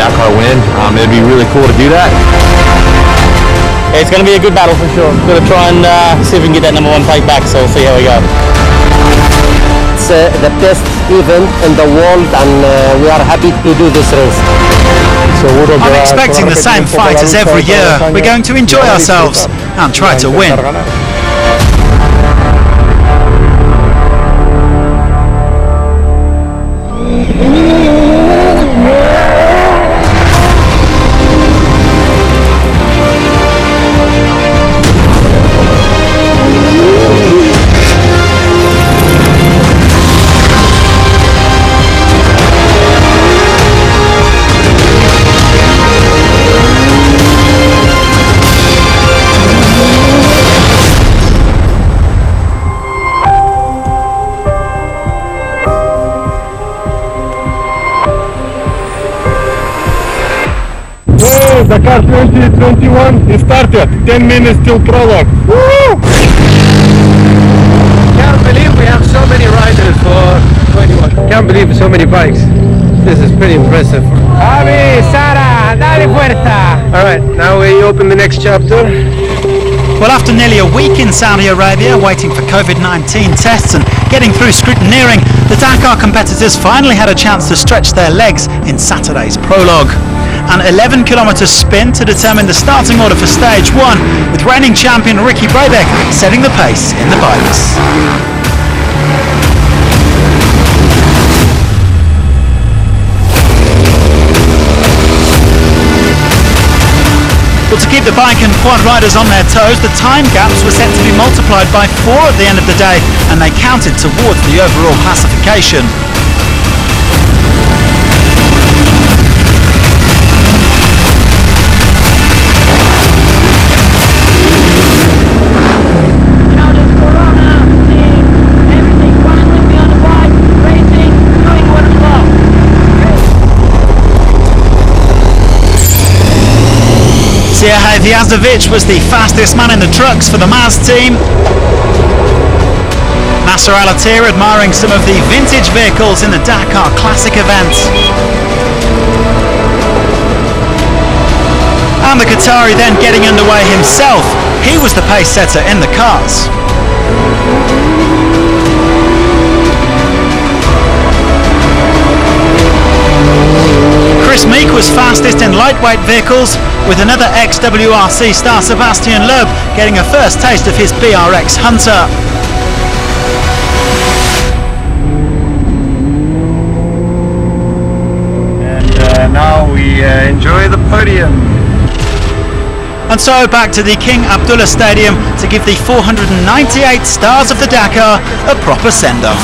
Dakar win. It'd be really cool to do that. It's going to be a good battle for sure. Going to try and see if we can get that number 1 place back, so we'll see how we go. It's the best event in the world, and we are happy to do this race. I'm expecting the same fight as every year. We're going to enjoy ourselves and try to win. Dakar 2021 is started. 10 minutes till prologue. Woo! Can't believe we have so many riders for 21. Can't believe so many bikes. This is pretty impressive. Javi, Sara, dale fuerza. Alright, now we open the next chapter. Well, after nearly a week in Saudi Arabia waiting for COVID-19 tests and getting through scrutineering, the Dakar competitors finally had a chance to stretch their legs in Saturday's prologue. An 11-kilometre spin to determine the starting order for stage 1, with reigning champion Ricky Brabeck setting the pace in the bikes. Well, to keep the bike and quad riders on their toes, the time gaps were set to be multiplied by 4 at the end of the day, and they counted towards the overall classification. Serhej Vjazdovic was the fastest man in the trucks for the Maz team. Nasser Al-Attiyah admiring some of the vintage vehicles in the Dakar Classic event. And the Qatari then getting underway himself. He was the pace setter in the cars. Chris Meek was fastest in lightweight vehicles, with another ex-WRC star Sebastian Loeb getting a first taste of his BRX Hunter. And now we enjoy the podium. And so back to the King Abdullah Stadium to give the 498 stars of the Dakar a proper send-off.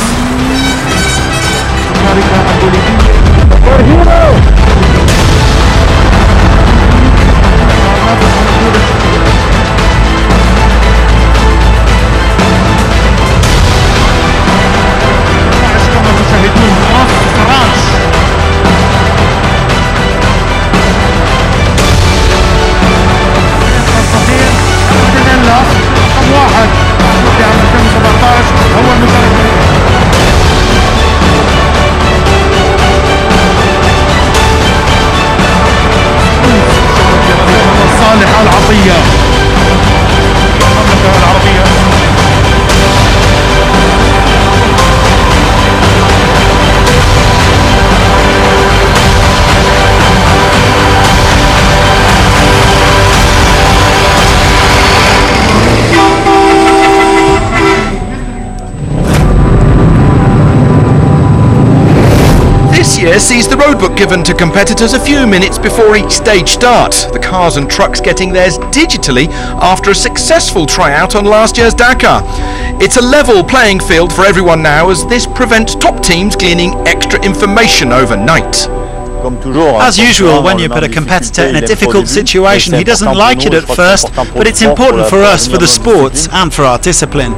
This year sees the roadbook given to competitors a few minutes before each stage start, the cars and trucks getting theirs digitally after a successful tryout on last year's Dakar. It's a level playing field for everyone now, as this prevents top teams gleaning extra information overnight. As usual, when you put a competitor in a difficult situation, he doesn't like it at first, but it's important for us, for the sports and for our discipline.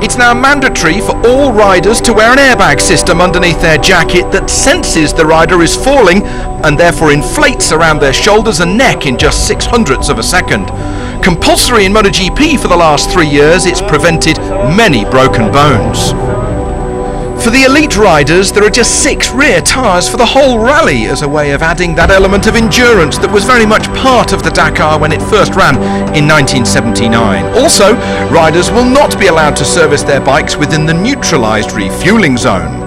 It's now mandatory for all riders to wear an airbag system underneath their jacket that senses the rider is falling and therefore inflates around their shoulders and neck in just 0.06 of a second. Compulsory in MotoGP for the last 3 years, it's prevented many broken bones. For For the elite riders, there are just 6 rear tyres for the whole rally as a way of adding that element of endurance that was very much part of the Dakar when it first ran in 1979. Also, riders will not be allowed to service their bikes within the neutralised refuelling zone.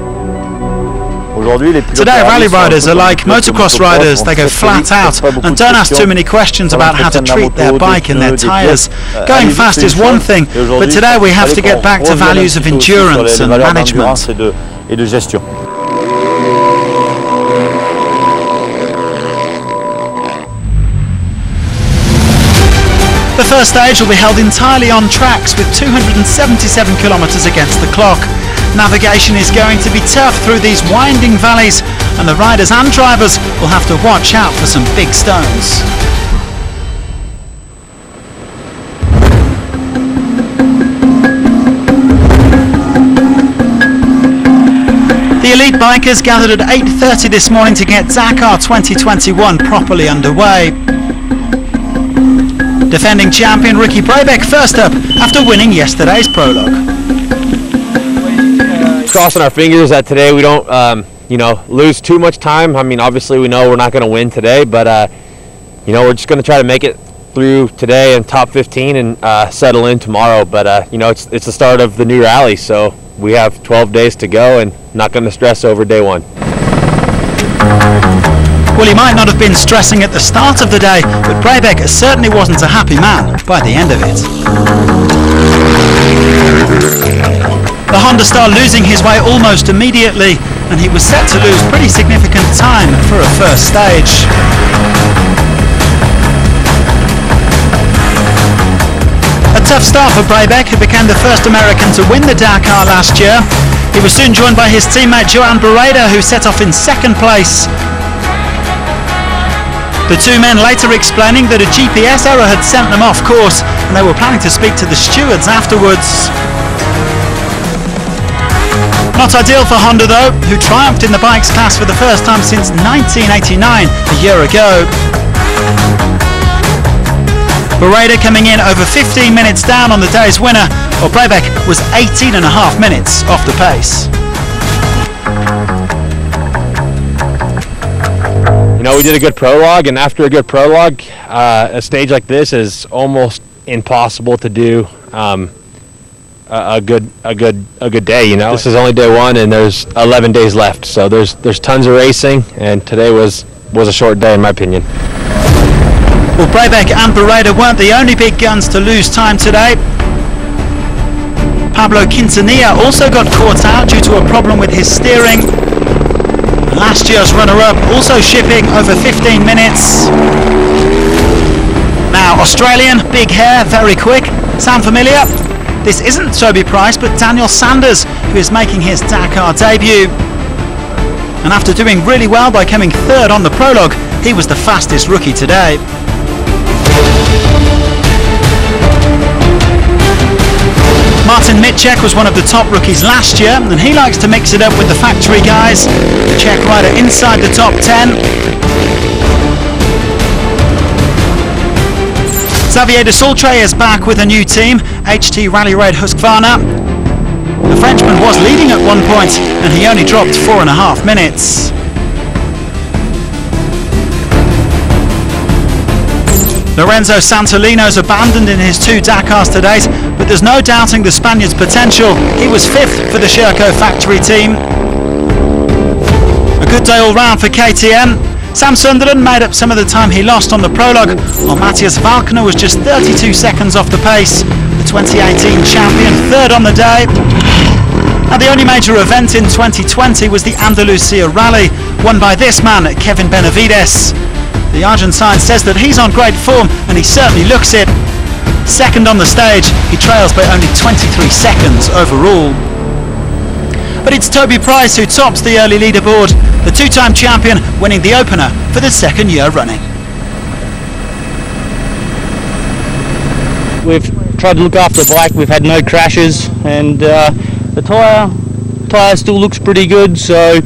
Today, rally riders are like motocross riders. They go flat out and don't ask too many questions about how to treat their bike and their tyres. Going fast is one thing, but today we have to get back to values of endurance and management. The first stage will be held entirely on tracks with 277 kilometres against the clock. Navigation is going to be tough through these winding valleys, and the riders and drivers will have to watch out for some big stones. The elite bikers gathered at 8:30 this morning to get Dakar 2021 properly underway. Defending champion Ricky Brabeck first up after winning yesterday's prologue. Crossing our fingers that today we don't, lose too much time. I mean, obviously we know we're not going to win today, but we're just going to try to make it through today and top 15 and settle in tomorrow. But it's the start of the new rally, so we have 12 days to go and not going to stress over day one. Well, he might not have been stressing at the start of the day, but Brabeck certainly wasn't a happy man by the end of it. The Honda star losing his way almost immediately, and he was set to lose pretty significant time for a first stage. A tough start for Brabeck, who became the first American to win the Dakar last year. He was soon joined by his teammate Joan Barreda, who set off in second place. The two men later explaining that a GPS error had sent them off course, and they were planning to speak to the stewards afterwards. Not ideal for Honda though, who triumphed in the bikes class for the first time since 1989, a year ago. Barreda coming in over 15 minutes down on the day's winner, while Brabeck was 18.5 minutes off the pace. We did a good prologue, and after a good prologue, a stage like this is almost impossible to do a good day. This is only day one, and there's 11 days left, so there's tons of racing, and today was a short day in my opinion. Well, Brabeck and Barreda weren't the only big guns to lose time today. Pablo Quintanilla also got caught out due to a problem with his steering. Last year's runner-up also shipping over 15 minutes. Now, Australian, big hair, very quick. Sound familiar? This isn't Toby Price, but Daniel Sanders, who is making his Dakar debut. And after doing really well by coming third on the prologue, he was the fastest rookie today. Martin Mitchek was one of the top rookies last year, and he likes to mix it up with the factory guys. The Czech rider inside the top 10. Xavier de Saultre is back with a new team, HT Rally Raid Husqvarna. The Frenchman was leading at one point, and he only dropped 4.5 minutes. Lorenzo Santolino's abandoned in his 2 Dakars to date, but there's no doubting the Spaniard's potential. He was 5th for the Sherco factory team. A good day all round for KTM. Sam Sunderland made up some of the time he lost on the prologue, while Matthias Valkner was just 32 seconds off the pace. The 2018 champion, 3rd on the day. Now, the only major event in 2020 was the Andalusia Rally, won by this man, Kevin Benavides. The Argentine says that he's on great form, and he certainly looks it. 2nd on the stage, he trails by only 23 seconds overall. But it's Toby Price who tops the early leaderboard, the 2-time champion winning the opener for the 2nd year running. We've tried to look after the bike, we've had no crashes, and the tyre still looks pretty good, so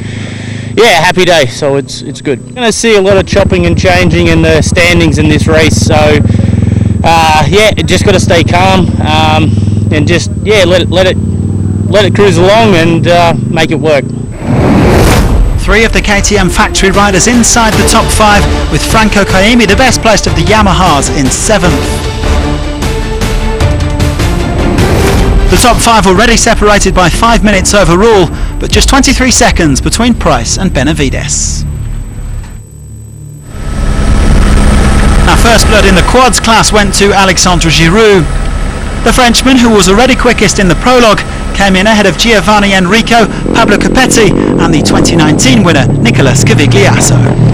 yeah, happy day, so it's good. Going to see a lot of chopping and changing in the standings in this race, so just got to stay calm and just let it let it cruise along and make it work. 3 of the KTM factory riders inside the top 5, with Franco Kaimi the best placed of the Yamahas in 7th. The top 5 already separated by 5 minutes overall, but just 23 seconds between Price and Benavides. Now first blood in the quads class went to Alexandre Giroud. The Frenchman, who was already quickest in the prologue, came in ahead of Giovanni Enrico, Pablo Capetti and the 2019 winner Nicola Scavigliasso.